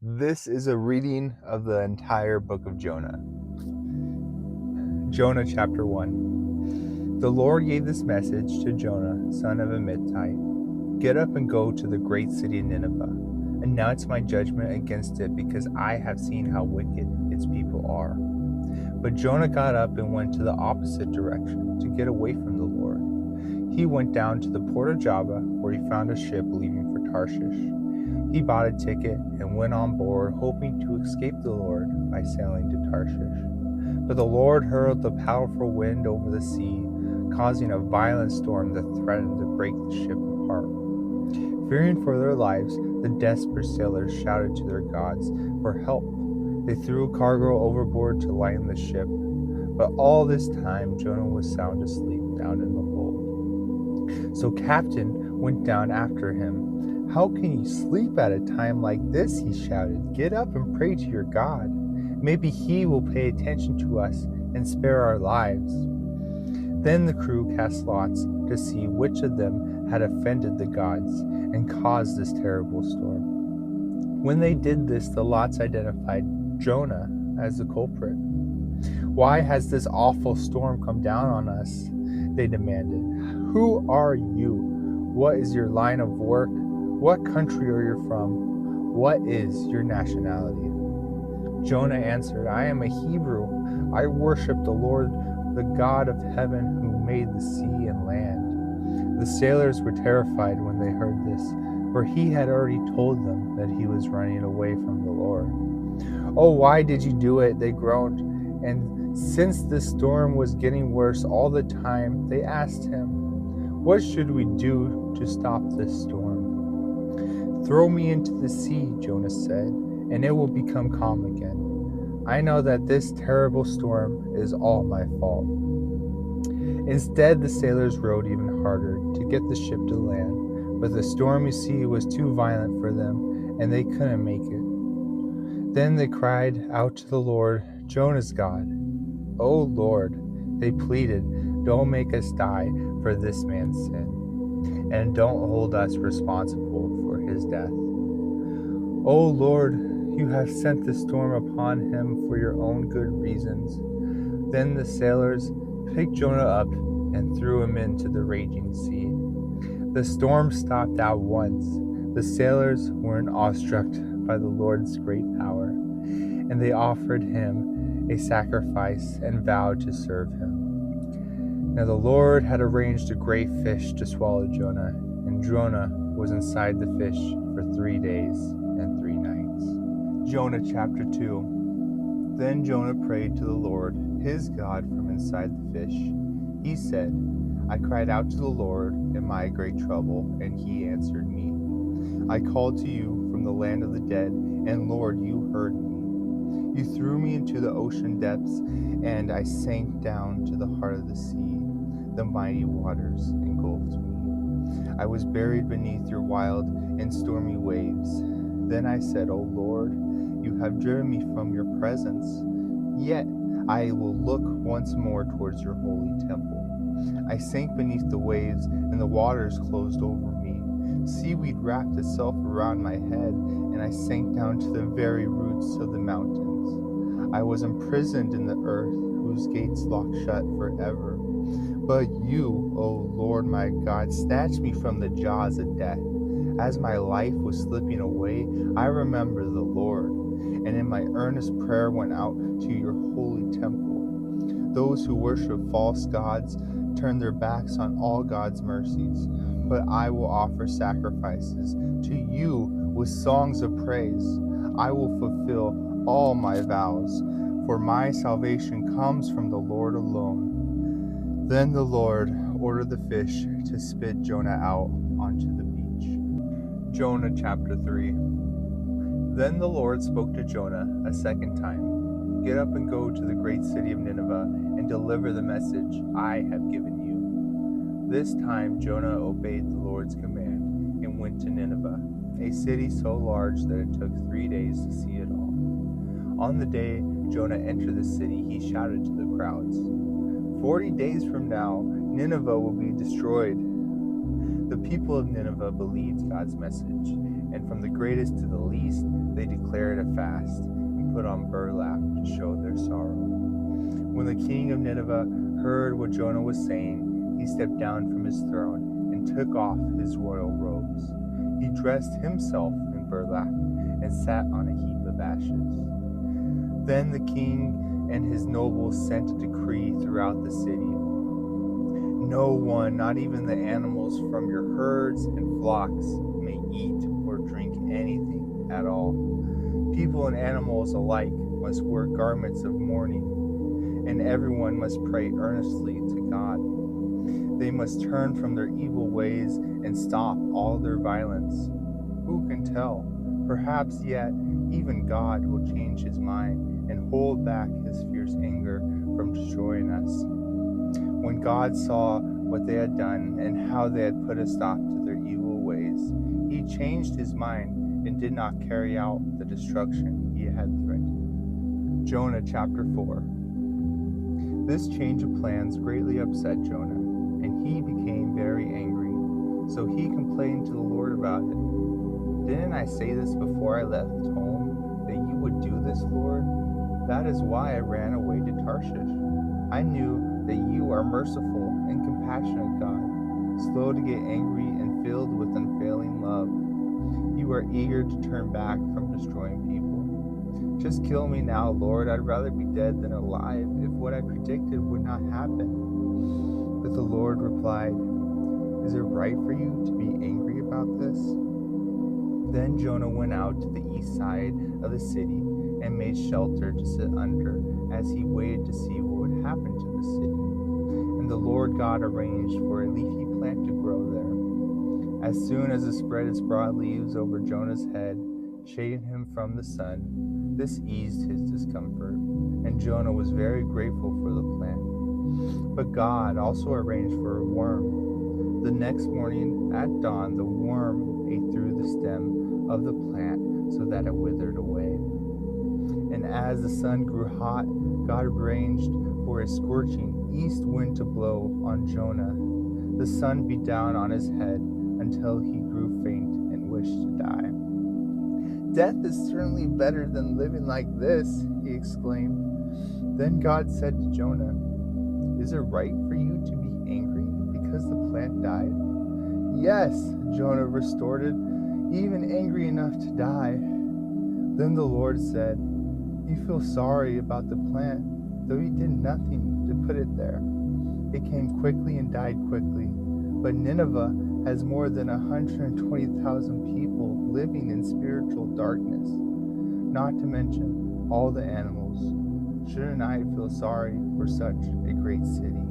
This is a reading of the entire book of Jonah. Jonah chapter 1. The Lord gave this message to Jonah, son of Amittai. Get up and go to the great city Nineveh. Announce my judgment against it, because I have seen how wicked its people are. But Jonah got up and went to the opposite direction to get away from the Lord. He went down to the port of Java, where he found a ship leaving for Tarshish. He bought a ticket and went on board, hoping to escape the Lord by sailing to Tarshish. But the Lord hurled a powerful wind over the sea, causing a violent storm that threatened to break the ship apart. Fearing for their lives, the desperate sailors shouted to their gods for help. They threw cargo overboard to lighten the ship. But all this time, Jonah was sound asleep down in the hold. So Captain went down after him. "How can you sleep at a time like this?" he shouted. "Get up and pray to your God. Maybe he will pay attention to us and spare our lives." Then the crew cast lots to see which of them had offended the gods and caused this terrible storm. When they did this, the lots identified Jonah as the culprit. "Why has this awful storm come down on us?" they demanded. "Who are you? What is your line of work? What country are you from? What is your nationality?" Jonah answered, "I am a Hebrew. I worship the Lord, the God of heaven, who made the sea and land." The sailors were terrified when they heard this, for he had already told them that he was running away from the Lord. "Oh, why did you do it?" they groaned. And since the storm was getting worse all the time, they asked him, "What should we do to stop this storm?" "Throw me into the sea," Jonah said, "and it will become calm again. I know that this terrible storm is all my fault." Instead, the sailors rowed even harder to get the ship to land, but the stormy sea was too violent for them, and they couldn't make it. Then they cried out to the Lord, Jonah's God. "Oh Lord," they pleaded, "don't make us die for this man's sin, and don't hold us responsible for his death. Oh Lord, you have sent the storm upon him for your own good reasons." Then the sailors picked Jonah up and threw him into the raging sea. The storm stopped at once. The sailors were awestruck by the Lord's great power, and they offered him a sacrifice and vowed to serve him. Now the Lord had arranged a great fish to swallow Jonah, and Jonah was inside the fish for 3 days and 3 nights. Jonah chapter 2. Then Jonah prayed to the Lord, his God, from inside the fish. He said, "I cried out to the Lord in my great trouble, and he answered me. I called to you from the land of the dead, and Lord, you heard me. You threw me into the ocean depths, and I sank down to the heart of the sea. The mighty waters engulfed me. I was buried beneath your wild and stormy waves. Then I said, O Lord, you have driven me from your presence. Yet I will look once more towards your holy temple. I sank beneath the waves, and the waters closed over me. Seaweed wrapped itself around my head, and I sank down to the very roots of the mountains. I was imprisoned in the earth, whose gates locked shut forever. But you, O Lord my God, snatched me from the jaws of death. As my life was slipping away, I remembered the Lord, and in my earnest prayer went out to your holy temple. Those who worship false gods turn their backs on all God's mercies, but I will offer sacrifices to you with songs of praise. I will fulfill all my vows, for my salvation comes from the Lord alone. Then the Lord ordered the fish to spit Jonah out onto the beach. Jonah chapter 3. Then the Lord spoke to Jonah a second time. "Get up and go to the great city of Nineveh and deliver the message I have given you." This time Jonah obeyed the Lord's command and went to Nineveh, a city so large that it took 3 days to see it all. On the day Jonah entered the city, he shouted to the crowds, 40 days from now, Nineveh will be destroyed." The people of Nineveh believed God's message and from the greatest to the least they declared a fast and put on burlap to show their sorrow. When the king of Nineveh heard what Jonah was saying, he stepped down from his throne and took off his royal robes. He dressed himself in burlap and sat on a heap of ashes. Then the king and his nobles sent a decree throughout the city. No one, not even the animals from your herds and flocks, may eat or drink anything at all. People and animals alike must wear garments of mourning, and everyone must pray earnestly to God. They must turn from their evil ways and stop all their violence. Who can tell? Perhaps yet even God will change his mind and hold back his fierce anger from destroying us. When God saw what they had done and how they had put a stop to their evil ways, he changed his mind and did not carry out the destruction he had threatened. Jonah chapter 4. This change of plans greatly upset Jonah, and he became very angry. So he complained to the Lord about it. Didn't I say this before I left home, that you would do this, Lord? That is why I ran away to Tarshish. I knew that you are merciful and compassionate God, slow to get angry and filled with unfailing love. You are eager to turn back from destroying people. Just kill me now, Lord. I'd rather be dead than alive if what I predicted would not happen. But the Lord replied, Is it right for you to be angry about this? Then Jonah went out to the east side of the city and made shelter to sit under as he waited to see what would happen to the city. And the Lord God arranged for a leafy plant to grow there. As soon as it spread its broad leaves over Jonah's head, shading him from the sun, this eased his discomfort, and Jonah was very grateful for the plant. But God also arranged for a worm. The next morning at dawn, the worm ate through the stem of the plant so that it withered away. And as the sun grew hot, God arranged for a scorching east wind to blow on Jonah. The sun beat down on his head until he grew faint and wished to die. Death is certainly better than living like this, he exclaimed. Then God said to Jonah, Is it right for you to be angry because the plant died? Yes, Jonah retorted, even angry enough to die. Then the Lord said, You feel sorry about the plant, though you did nothing to put it there. It came quickly and died quickly. But Nineveh has more than 120,000 people living in spiritual darkness, not to mention all the animals. Shouldn't I feel sorry for such a great city?